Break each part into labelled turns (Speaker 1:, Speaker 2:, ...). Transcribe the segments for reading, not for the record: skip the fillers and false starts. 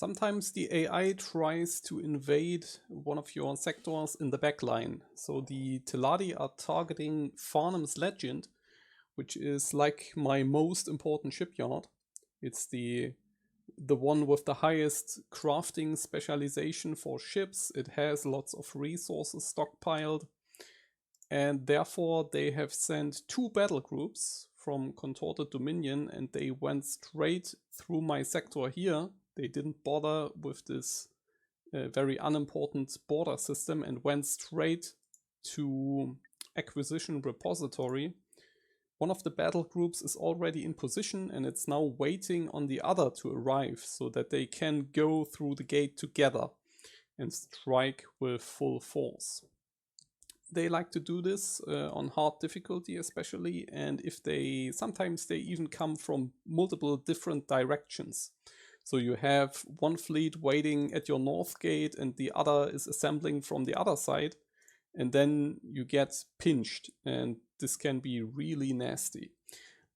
Speaker 1: Sometimes the AI tries to invade one of your sectors in the backline. So the Teladi are targeting Phanom's Legend, which is like my most important shipyard. It's the one with the highest crafting specialization for ships. It has lots of resources stockpiled. And therefore they have sent 2 battle groups from Contorted Dominion, and they went straight through my sector here. They didn't bother with this very unimportant border system and went straight to Acquisition Repository. One of the battle groups is already in position and it's now waiting on the other to arrive so that they can go through the gate together and strike with full force. They like to do this on hard difficulty especially, and if sometimes they even come from multiple different directions. So you have one fleet waiting at your north gate and the other is assembling from the other side, and then you get pinched, and this can be really nasty.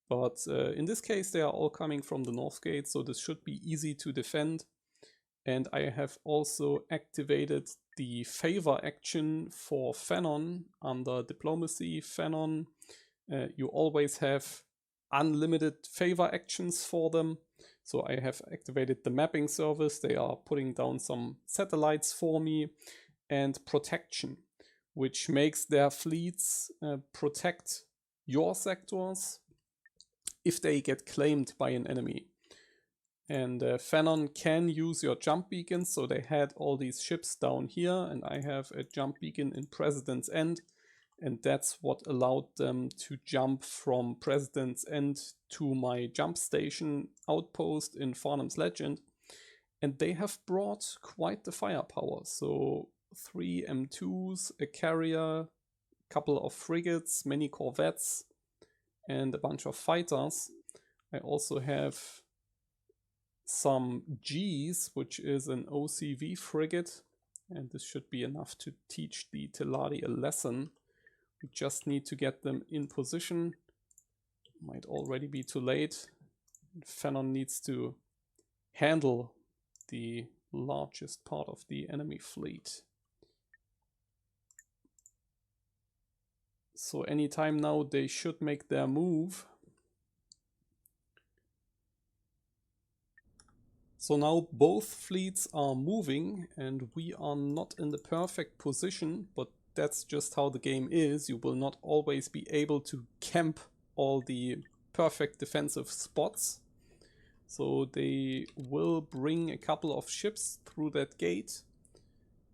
Speaker 1: But in this case they are all coming from the north gate, so this should be easy to defend. And I have also activated the favor action for Phanon under diplomacy. Phanon, you always have unlimited favor actions for them. So I have activated the mapping service. They are putting down some satellites for me, and protection, which makes their fleets protect your sectors if they get claimed by an enemy. And Phanon can use your jump beacons, so they had all these ships down here, and I have a jump beacon in President's End, and that's what allowed them to jump from President's End to my jump station outpost in Phanom's Legend. And they have brought quite the firepower, so 3 M2s, a carrier, a couple of frigates, many corvettes, and a bunch of fighters. I also have some Gs, which is an OCV frigate, and this should be enough to teach the Teladi a lesson. We just need to get them in position. Might already be too late. Phanon needs to handle the largest part of the enemy fleet. So anytime now they should make their move. So now both fleets are moving and we are not in the perfect position, but that's just how the game is. You will not always be able to camp all the perfect defensive spots. So they will bring a couple of ships through that gate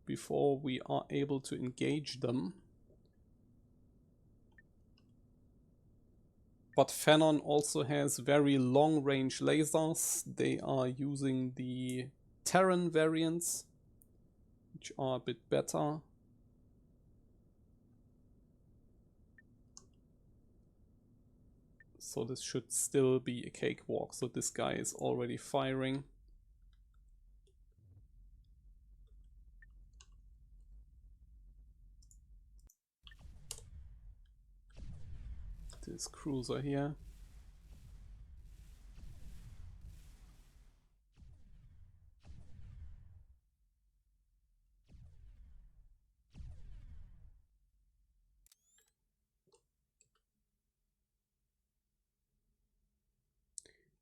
Speaker 1: before we are able to engage them. But Phanon also has very long range lasers. They are using the Terran variants, which are a bit better. So this should still be a cakewalk. So this guy is already firing. This cruiser here.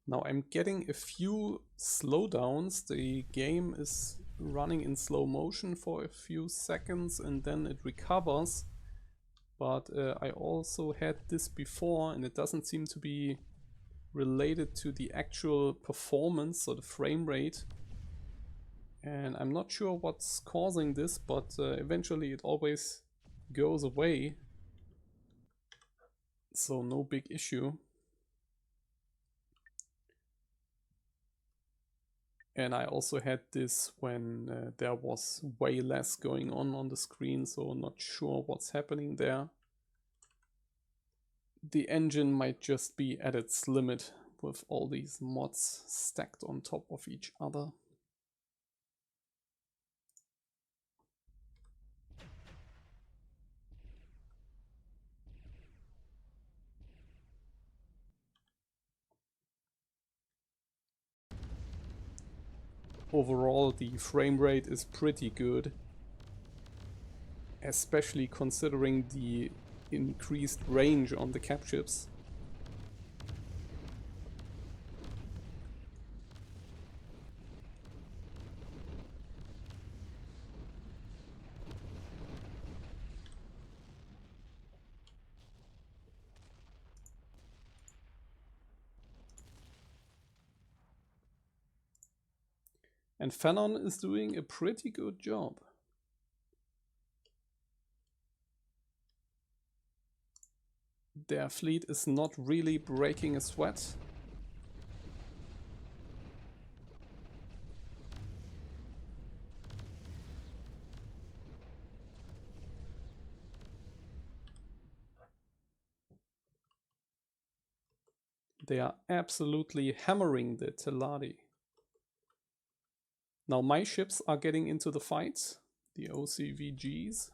Speaker 1: Now I'm getting a few slowdowns. The game is running in slow motion for a few seconds and then it recovers. But I also had this before and it doesn't seem to be related to the actual performance or the frame rate. And I'm not sure what's causing this, but eventually it always goes away. So no big issue. And I also had this when there was way less going on the screen, so not sure what's happening there. The engine might just be at its limit with all these mods stacked on top of each other. overall the frame rate is pretty good, especially considering the increased range on the cap chips. And Phanon is doing a pretty good job. Their fleet is not really breaking a sweat. They are absolutely hammering the Teladi. Now my ships are getting into the fight, the OCVGs.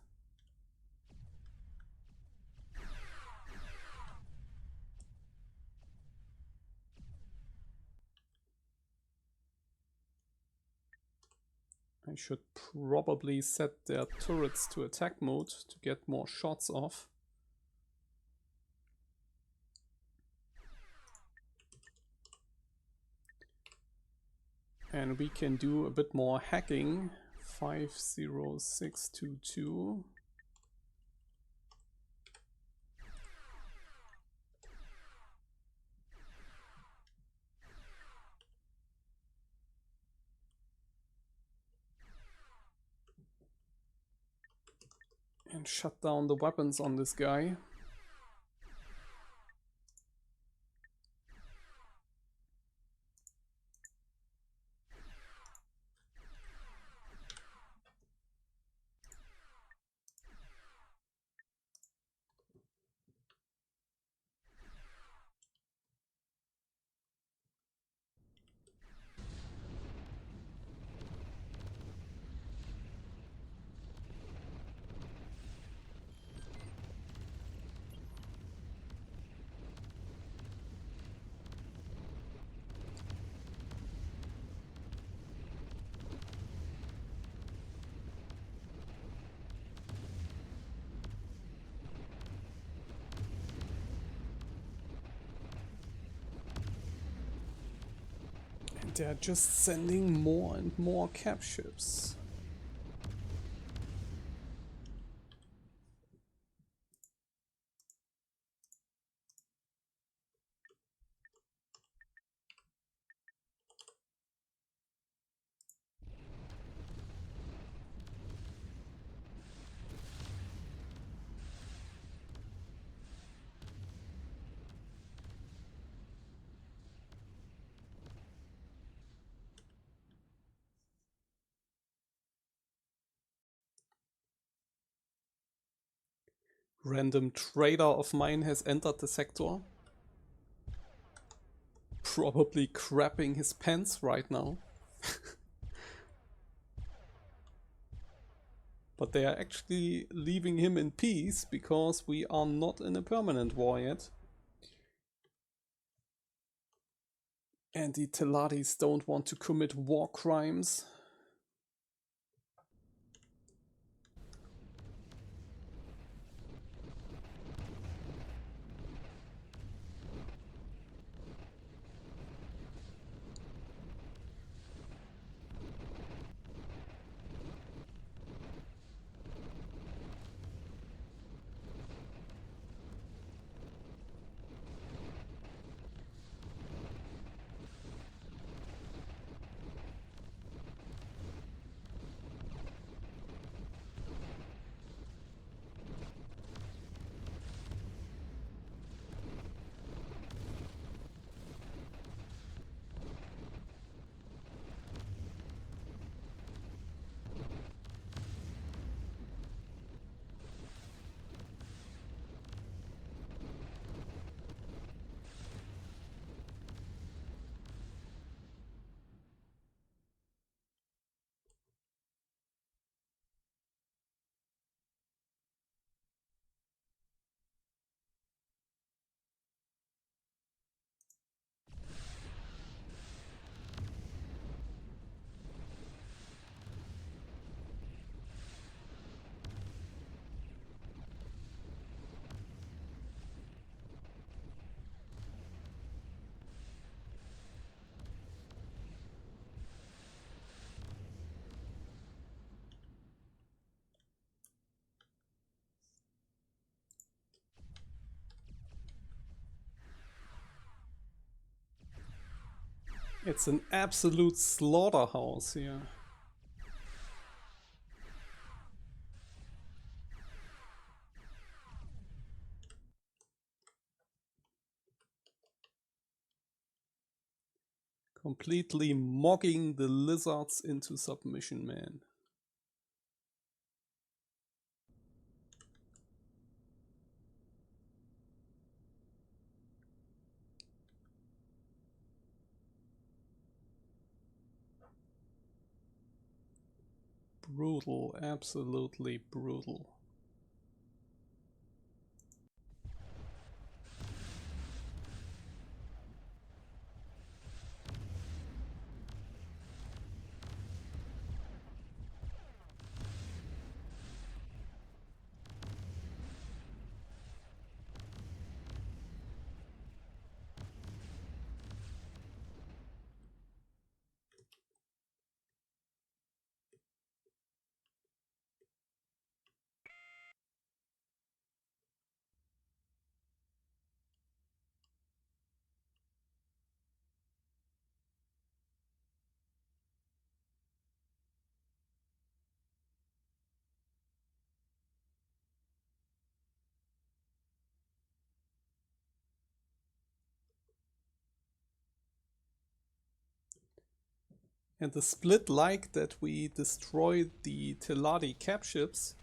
Speaker 1: I should probably set their turrets to attack mode to get more shots off. And we can do a bit more hacking. 50622. And shut down the weapons on this guy. They're just sending more and more cap ships. Random trader of mine has entered the sector. Probably crapping his pants right now. But they are actually leaving him in peace because we are not in a permanent war yet. And the Teladis don't want to commit war crimes. It's an absolute slaughterhouse here. Completely mogging the lizards into submission, man. Brutal, absolutely brutal. And the split like that we destroyed the Teladi cap ships.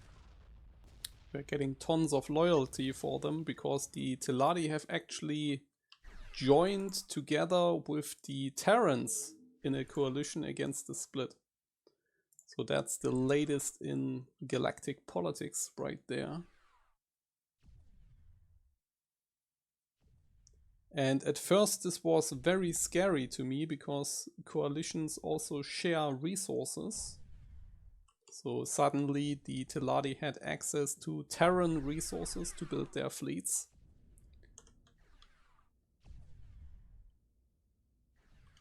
Speaker 1: We're getting tons of loyalty for them because the Teladi have actually joined together with the Terrans in a coalition against the split. So that's the latest in galactic politics right there. And at first this was very scary to me because coalitions also share resources. So suddenly the Teladi had access to Terran resources to build their fleets.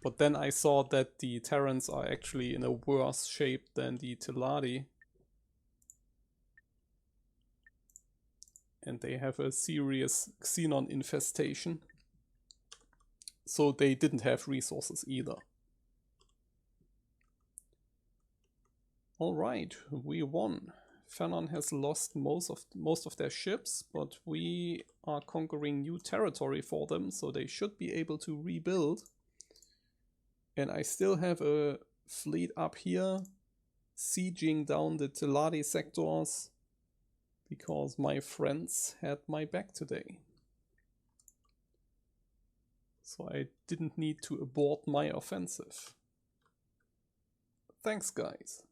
Speaker 1: But then I saw that the Terrans are actually in a worse shape than the Teladi. And they have a serious Xenon infestation. So they didn't have resources either. Alright, we won. Phanon has lost most of their ships, but we are conquering new territory for them, so they should be able to rebuild. And I still have a fleet up here, sieging down the Teladi sectors, because my friends had my back today. So I didn't need to abort my offensive. Thanks, guys.